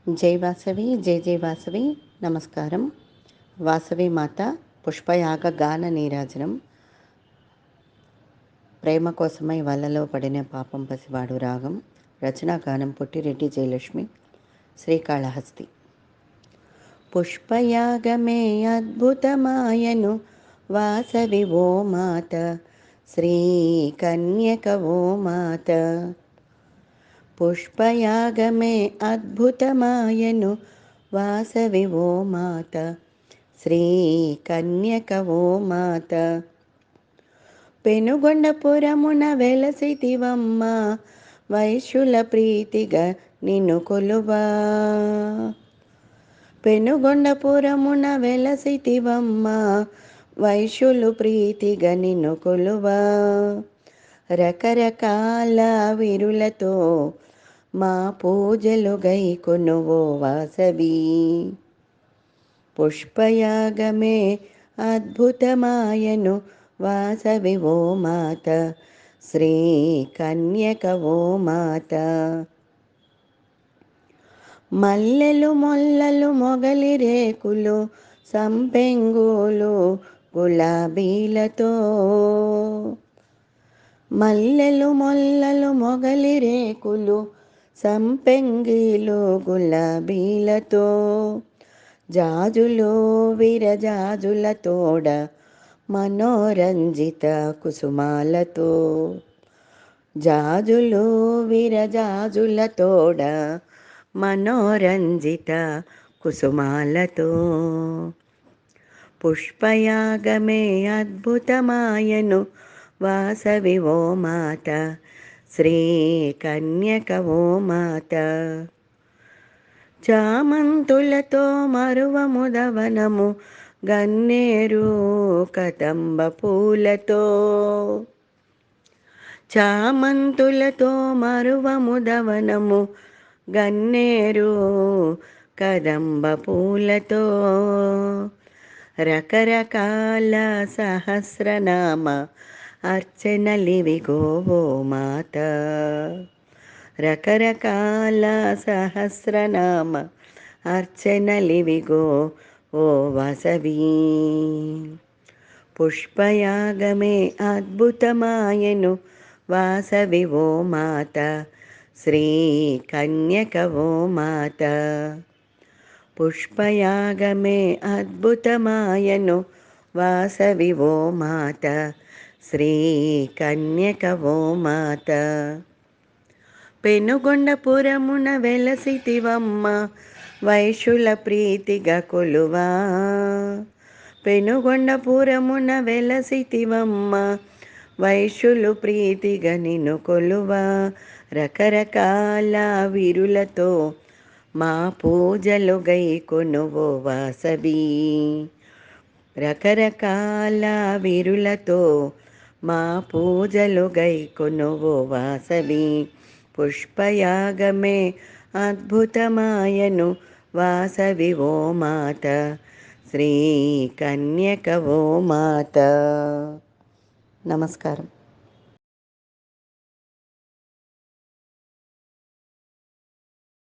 జై వాసవి, జై జై వాసవి. నమస్కారం. వాసవి మాత పుష్పయాగ గాన నీరాజనం. ప్రేమ కోసమై వలలో పడిన పాపం పసివాడు రాగం. రచనా గానం పొట్టిరెడ్డి జయలక్ష్మి. శ్రీకాళహస్తి. పుష్పయాగమే అద్భుతమాయను వాసవి ఓ మాత, శ్రీ కన్యక ఓ మాత. పుష్పయాగమే అద్భుతమాయను వాసవి ఓ మాత, శ్రీ కన్యక ఓ మాత. పెనుగొండపురమున వెలసితివమ్మ, వైశ్యుల ప్రీతిగా నిన్ను కొలువా. పెనుగొండపురమున వెలసితివమ్మ, వైశ్యులు ప్రీతిగా నిన్ను కొలువా. రకరకాల విరులతో మా పూజలు గైకొనువో వాసవి. పుష్పయాగమే అద్భుతమాయను వాసవి ఓ మాత, శ్రీ కన్యక ఓ మాత. మల్లెలు మొల్లలు మొగలి రేకులు సంపెంగులు గులాబీలతో, మల్లెలు మొల్లలు మొగలి రేకులు సంపెంగిలు గులాబీలతో, జాజులు విరజాజుల తోడ మనోరంజిత కుసుమాలతో, జాజులు విరజాజుల తోడ మనోరంజిత కుసుమాలతో. పుష్పయాగమే అద్భుతమాయను వాసవి ఓ మాత, శ్రీ కన్యక ఓ మాత. చామంతులతో మరువముదవనము గన్నేరు కదంబ పూలతో, చామంతులతో మరువముదవనము గన్నేరు కదంబ పూలతో. రకరకాల సహస్రనామ అర్చనలివిగో ఓ మాత, రకరకాల సహస్రనామ అర్చనలివిగో ఓ వాసవి. పుష్పయాగమే అద్భుతమాయను వాసవి ఓ మాత, శ్రీ కన్యక ఓ మాత. పుష్పయాగమే అద్భుతమాయను వాసవి ఓ మాత, శ్రీ కన్యక ఓ మాత. పెనుగొండపురమున వెలసితివమ్మ, వైశ్యుల ప్రీతిగా కొలువా. పెనుగొండపురమున వెలసితివమ్మ, వైశ్యులు ప్రీతిగా నిన్ను కొలువా. రకరకాల విరులతో మా పూజలు గైకొనువో వాసవి. రకరకాల విరులతో మా పూజలు గైకొనువో వాసవి. పుష్పయాగమే అద్భుతమాయను వాసవి ఓ మాత, శ్రీ కన్యక ఓ మాత. నమస్కారం.